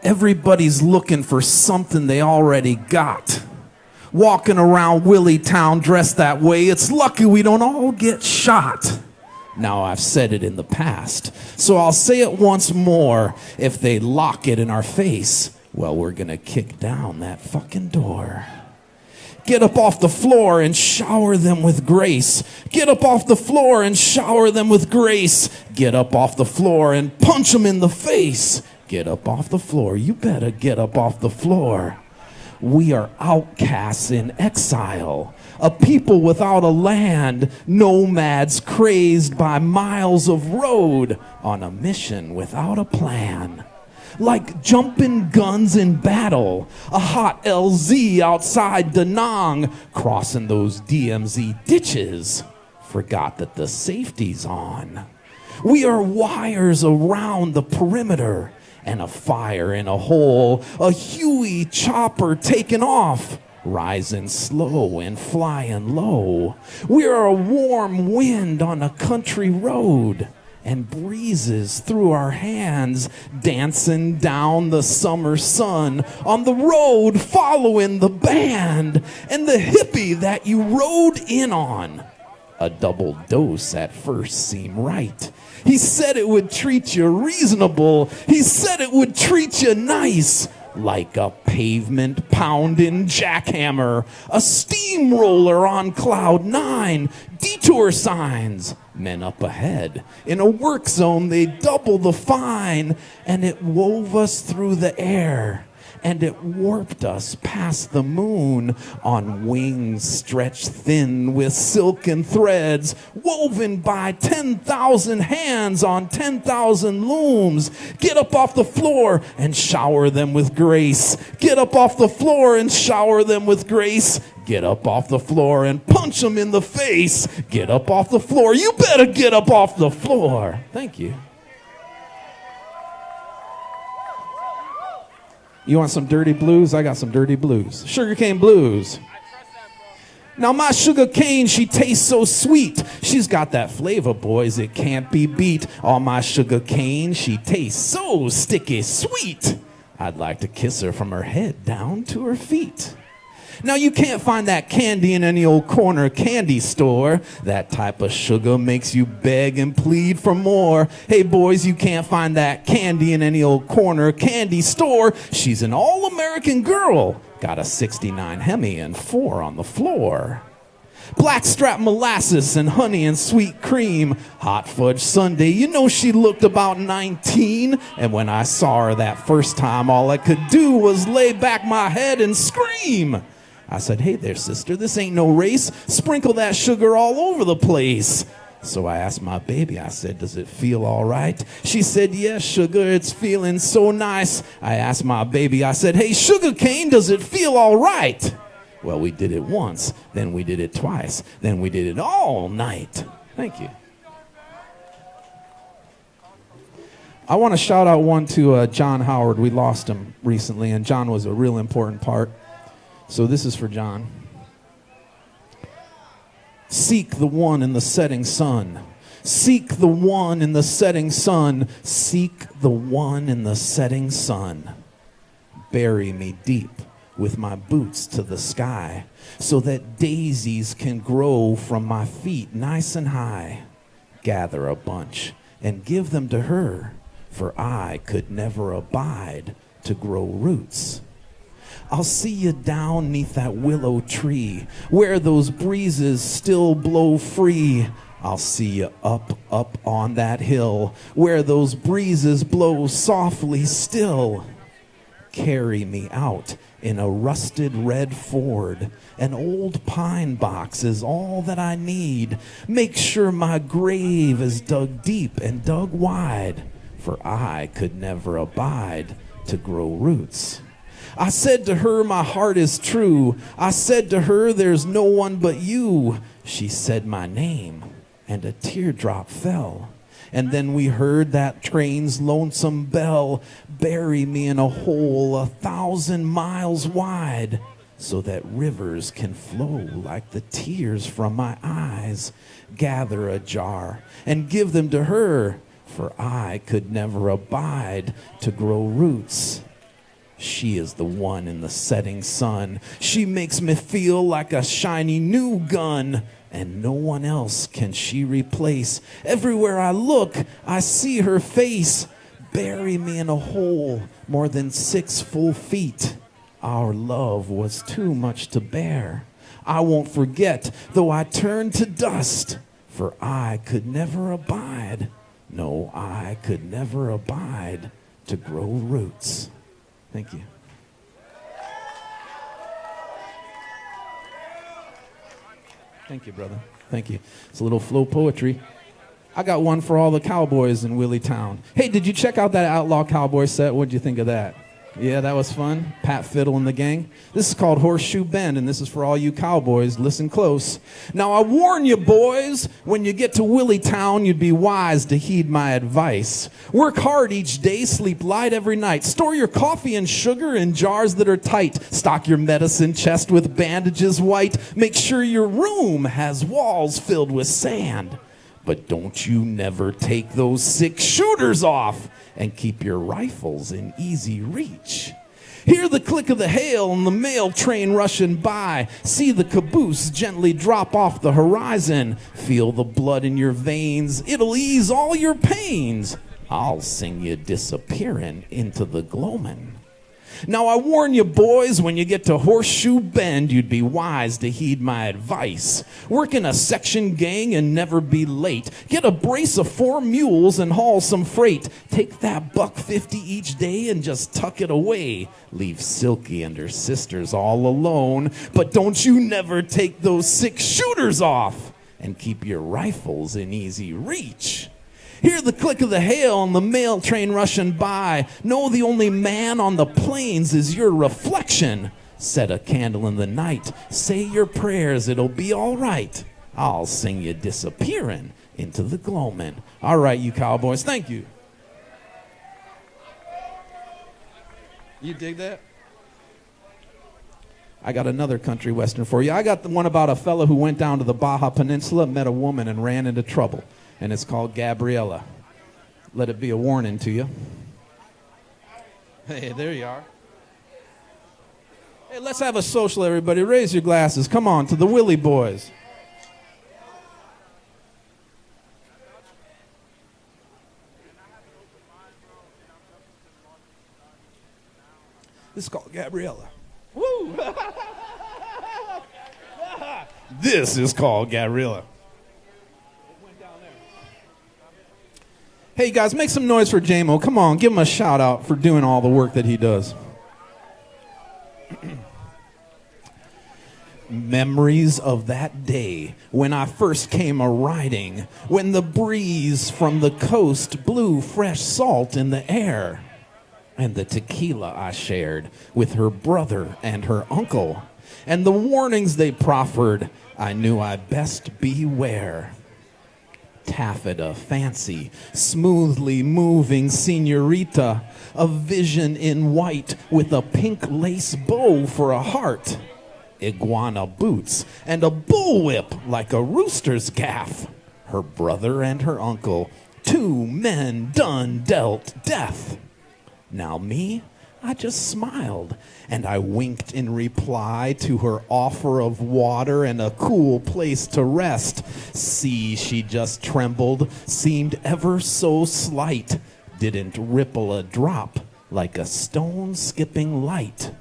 Everybody's looking for something they already got. Walking around Willy Town dressed that way, it's lucky we don't all get shot. Now, I've said it in the past, so I'll say it once more. If they lock it in our face, well, we're gonna kick down that fucking door. Get up off the floor and shower them with grace. Get up off the floor and shower them with grace. Get up off the floor and punch them in the face. Get up off the floor. You better get up off the floor. We are outcasts in exile, a people without a land, nomads crazed by miles of road, on a mission without a plan. Like jumping guns in battle, a hot LZ outside Da Nang, crossing those DMZ ditches, forgot that the safety's on. We are wires around the perimeter, and a fire in a hole, a Huey chopper taking off, rising slow and flying low. We are a warm wind on a country road, and breezes through our hands, dancing down the summer sun, on the road following the band, and the hippie that you rode in on. A double dose at first seemed right. He said it would treat you reasonable. He said it would treat you nice. Like a pavement pounding jackhammer, a steamroller on cloud 9, detour signs, men up ahead. In a work zone, they double the fine, and it wove us through the air. And it warped us past the moon on wings stretched thin with silken threads, woven by 10,000 hands on 10,000 looms. Get up off the floor and shower them with grace. Get up off the floor and shower them with grace. Get up off the floor and punch them in the face. Get up off the floor. You better get up off the floor. Thank you. You want some dirty blues? I got some dirty blues. Sugarcane blues. Now my sugar cane, she tastes so sweet. She's got that flavor, boys, it can't be beat. On my sugar cane, she tastes so sticky sweet. I'd like to kiss her from her head down to her feet. Now you can't find that candy in any old corner candy store. That type of sugar makes you beg and plead for more. Hey boys, you can't find that candy in any old corner candy store. She's an all-American girl. Got a 69 Hemi and 4 on the floor. Blackstrap molasses and honey and sweet cream. Hot fudge sundae, you know she looked about 19. And when I saw her that first time, all I could do was lay back my head and scream. I said, hey there, sister, this ain't no race. Sprinkle that sugar all over the place. So I asked my baby, I said, does it feel all right? She said, yes, sugar, it's feeling so nice. I asked my baby, I said, hey, sugar cane, does it feel all right? Well, we did it once, then we did it twice, then we did it all night. Thank you. I want to shout out one to John Howard. We lost him recently, and John was a real important part. So this is for John. Seek the one in the setting sun. Seek the one in the setting sun. Seek the one in the setting sun. Bury me deep with my boots to the sky, so that daisies can grow from my feet nice and high. Gather a bunch and give them to her, for I could never abide to grow roots. I'll see you down 'neath that willow tree, where those breezes still blow free. I'll see you up on that hill, where those breezes blow softly still. Carry me out in a rusted red Ford. An old pine box is all that I need. Make sure my grave is dug deep and dug wide, for I could never abide to grow roots. I said to her, my heart is true. I said to her, there's no one but you. She said my name, and a teardrop fell. And then we heard that train's lonesome bell. Bury me in a hole 1,000 miles wide, so that rivers can flow like the tears from my eyes. Gather a jar and give them to her, for I could never abide to grow roots. She is the one in the setting sun. She makes me feel like a shiny new gun, and no one else can she replace. Everywhere I look, I see her face. Bury me in a hole more than 6 full feet. Our love was too much to bear. I won't forget, though I turn to dust, for I could never abide. No, I could never abide to grow roots. Thank you. Thank you, brother. Thank you. It's a little flow poetry. I got one for all the cowboys in Willy Town. Hey, did you check out that Outlaw cowboy set? What'd you think of that? Yeah, that was fun. Pat, Fiddle, and the gang. This is called Horseshoe Bend, and this is for all you cowboys. Listen close. Now, I warn you, boys, when you get to Willy Town, you'd be wise to heed my advice. Work hard each day, sleep light every night. Store your coffee and sugar in jars that are tight. Stock your medicine chest with bandages white. Make sure your room has walls filled with sand. But don't you never take those 6 shooters off, and keep your rifles in easy reach. Hear the click of the hail and the mail train rushing by. See the caboose gently drop off the horizon. Feel the blood in your veins. It'll ease all your pains. I'll sing you disappearing into the gloaming. Now I warn you, boys, when you get to Horseshoe Bend, you'd be wise to heed my advice. Work in a section gang and never be late. Get a brace of 4 mules and haul some freight. Take that $1.50 each day and just tuck it away. Leave Silky and her sisters all alone. But don't you never take those 6 shooters off, and keep your rifles in easy reach. Hear the click of the hail and the mail train rushing by. Know the only man on the plains is your reflection. Set a candle in the night. Say your prayers, it'll be all right. I'll sing you disappearing into the gloaming. All right, you cowboys, thank you. You dig that? I got another country western for you. I got the one about a fella who went down to the Baja Peninsula, met a woman, and ran into trouble. And it's called Gabriella. Let it be a warning to you. Hey, there you are. Hey, let's have a social, everybody. Raise your glasses. Come on, to the Willy boys. This is called Gabriella. Woo! This is called Gabriella. Hey guys, make some noise for J-Mo. Come on, give him a shout out for doing all the work that he does. Memories of that day when I first came a-riding, when the breeze from the coast blew fresh salt in the air, and the tequila I shared with her brother and her uncle, and the warnings they proffered, I knew I best beware. Taffeta, fancy, smoothly moving senorita, a vision in white with a pink lace bow for a heart, iguana boots, and a bullwhip like a rooster's gaff. Her brother and her uncle, 2 men done dealt death. Now me, I just smiled, and I winked in reply to her offer of water and a cool place to rest. See, she just trembled, seemed ever so slight, didn't ripple a drop like a stone skipping light.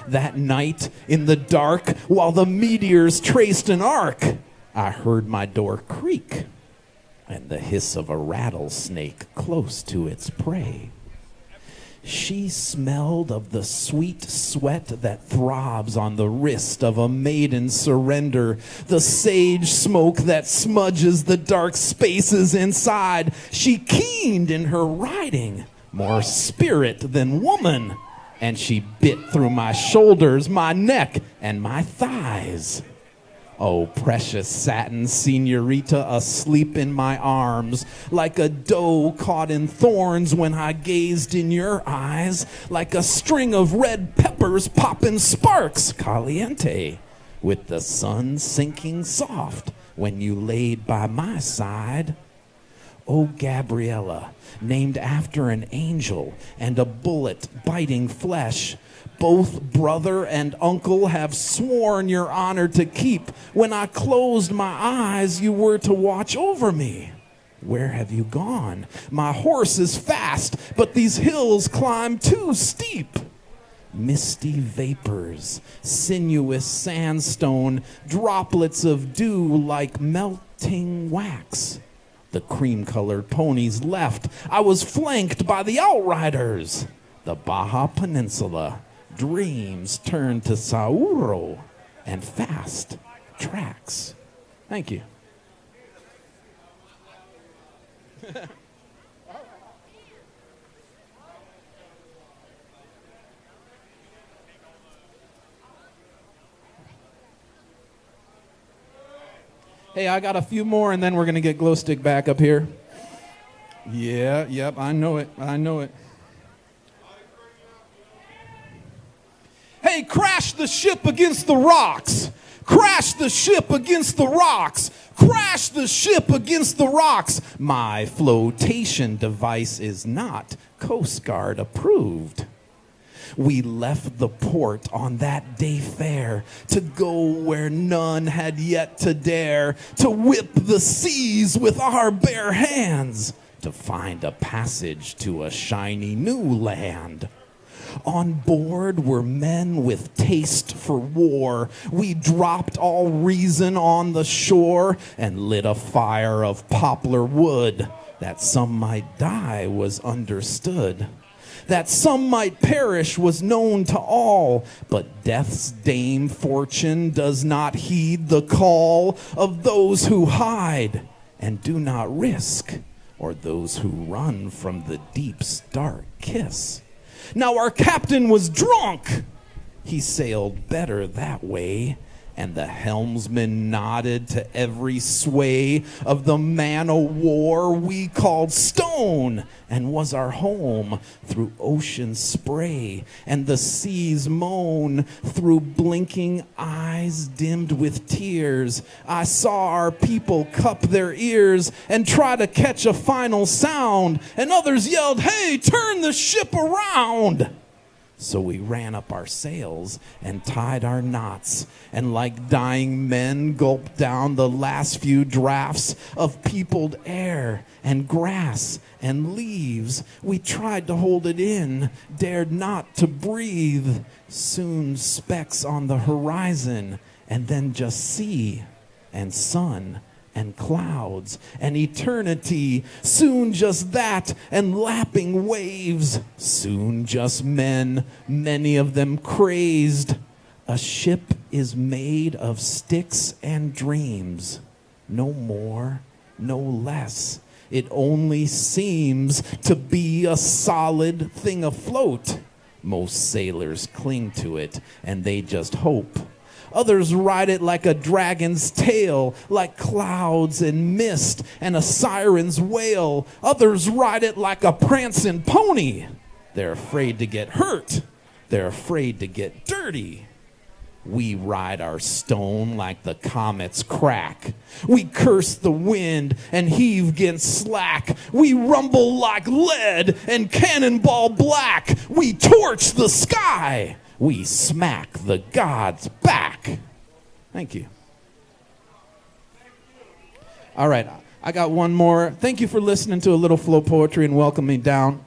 That night, in the dark, while the meteors traced an arc, I heard my door creak and the hiss of a rattlesnake close to its prey. She smelled of the sweet sweat that throbs on the wrist of a maiden's surrender, the sage smoke that smudges the dark spaces inside. She keened in her riding, more spirit than woman, and she bit through my shoulders, my neck, and my thighs. Oh, precious satin senorita, asleep in my arms, like a doe caught in thorns when I gazed in your eyes, like a string of red peppers popping sparks, caliente, with the sun sinking soft when you laid by my side. Oh, Gabriella, named after an angel and a bullet biting flesh. Both brother and uncle have sworn your honor to keep. When I closed my eyes, you were to watch over me. Where have you gone? My horse is fast, but these hills climb too steep. Misty vapors, sinuous sandstone, droplets of dew like melting wax. The cream-colored ponies left. I was flanked by the outriders. The Baja Peninsula. Dreams turned to Sauro and fast tracks. Thank you. Hey, I got a few more, and then we're going to get Glostik back up here. Yeah, yep, I know it. Hey, crash the ship against the rocks. Crash the ship against the rocks. Crash the ship against the rocks. My flotation device is not Coast Guard approved. We left the port on that day fair to go where none had yet to dare, to whip the seas with our bare hands, to find a passage to a shiny new land. On board were men with taste for war. We dropped all reason on the shore and lit a fire of poplar wood. That some might die was understood. That some might perish was known to all, but death's dame Fortune does not heed the call of those who hide and do not risk, or those who run from the deep's dark kiss. Now our captain was drunk. He sailed better that way, and the helmsman nodded to every sway of the man-o'-war we called Stone, and was our home through ocean spray and the sea's moan. Through blinking eyes dimmed with tears, I saw our people cup their ears and try to catch a final sound, and others yelled, "Hey, turn the ship around!" So we ran up our sails and tied our knots, and like dying men gulped down the last few draughts of peopled air and grass and leaves. We tried to hold it in, dared not to breathe. Soon specks on the horizon, and then just sea and sun and clouds and eternity. Soon just that and lapping waves. Soon just men, many of them crazed. A ship is made of sticks and dreams. No more, no less. It only seems to be a solid thing afloat. Most sailors cling to it, and they just hope. Others ride it like a dragon's tail, like clouds and mist and a siren's wail. Others ride it like a prancing pony. They're afraid to get hurt. They're afraid to get dirty. We ride our stone like the comet's crack. We curse the wind and heave against slack. We rumble like lead and cannonball black. We torch the sky. We smack the gods back. Thank you. All right, I got one more. Thank you for listening to a little FlowPoetry and welcoming me down.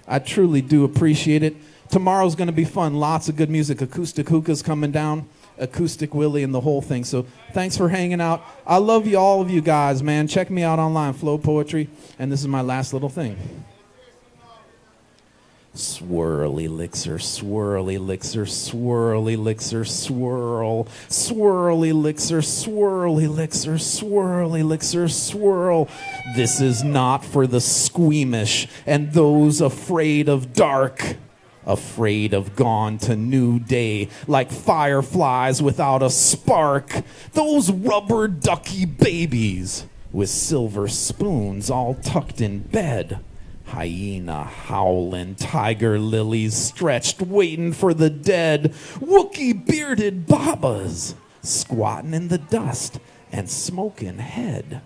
I truly do appreciate it. Tomorrow's going to be fun. Lots of good music. Acoustic Hookah's coming down. Acoustic Willy and the whole thing. So thanks for hanging out. I love you, all of you guys, man. Check me out online, FlowPoetry. And this is my last little thing. Swirl, elixir, swirl, elixir, swirl, elixir, swirl, swirl, elixir, swirl, elixir, swirl, elixir, swirl. This is not for the squeamish and those afraid of dark, afraid of gone to new day, like fireflies without a spark. Those rubber ducky babies with silver spoons all tucked in bed. Hyena howling, tiger lilies stretched, waiting for the dead. Wookie bearded babas squatting in the dust and smoking head.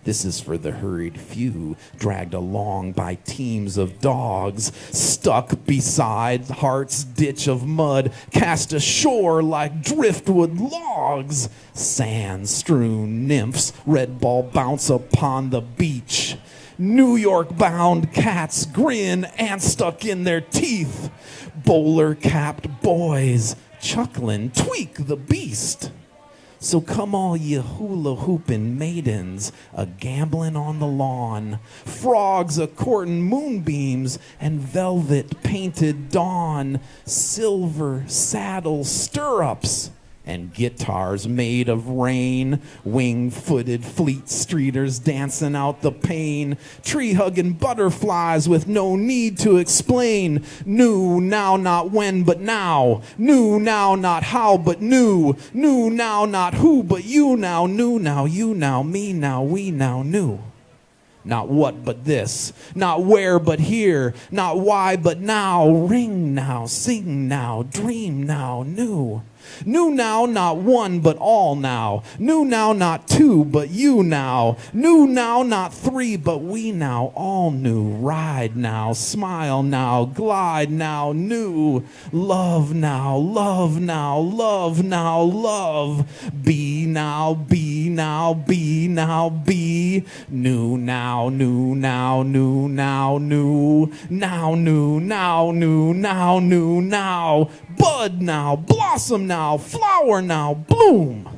This is for the hurried few, dragged along by teams of dogs, stuck beside heart's ditch of mud, cast ashore like driftwood logs. Sand-strewn nymphs, red ball bounce upon the beach. New York-bound cats grin, ants stuck in their teeth. Bowler-capped boys chuckling, tweak the beast. So come all ye hula-hoopin' maidens, a-gambling on the lawn, frogs a-courtin' moonbeams and velvet-painted dawn, silver saddle stirrups and guitars made of rain, wing-footed fleet streeters dancing out the pain, tree-hugging butterflies with no need to explain. New now, not when, but now. New now, not how, but new. New now, not who, but you now. New now, you now, me now, we now, new. Not what but this, not where but here, not why but now. Ring now, sing now, dream now, new. New now, not one, but all now. New now, not two, but you now. New now, not three, but we now. All new. Ride now, smile now, glide now, new. Love now, love now, love now, love. Be now, be now, be now, be. New now, new now, new now, new. Now, new, now, new, now, new, now. Bud now, blossom now, flower now, bloom.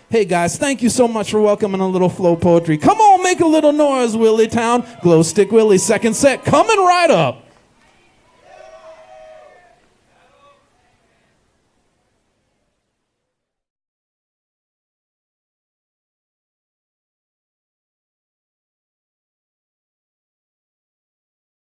Hey guys, thank you so much for welcoming a little flow poetry. Come on, make a little noise, Willy Town. Glostik Willy, second set, coming right up.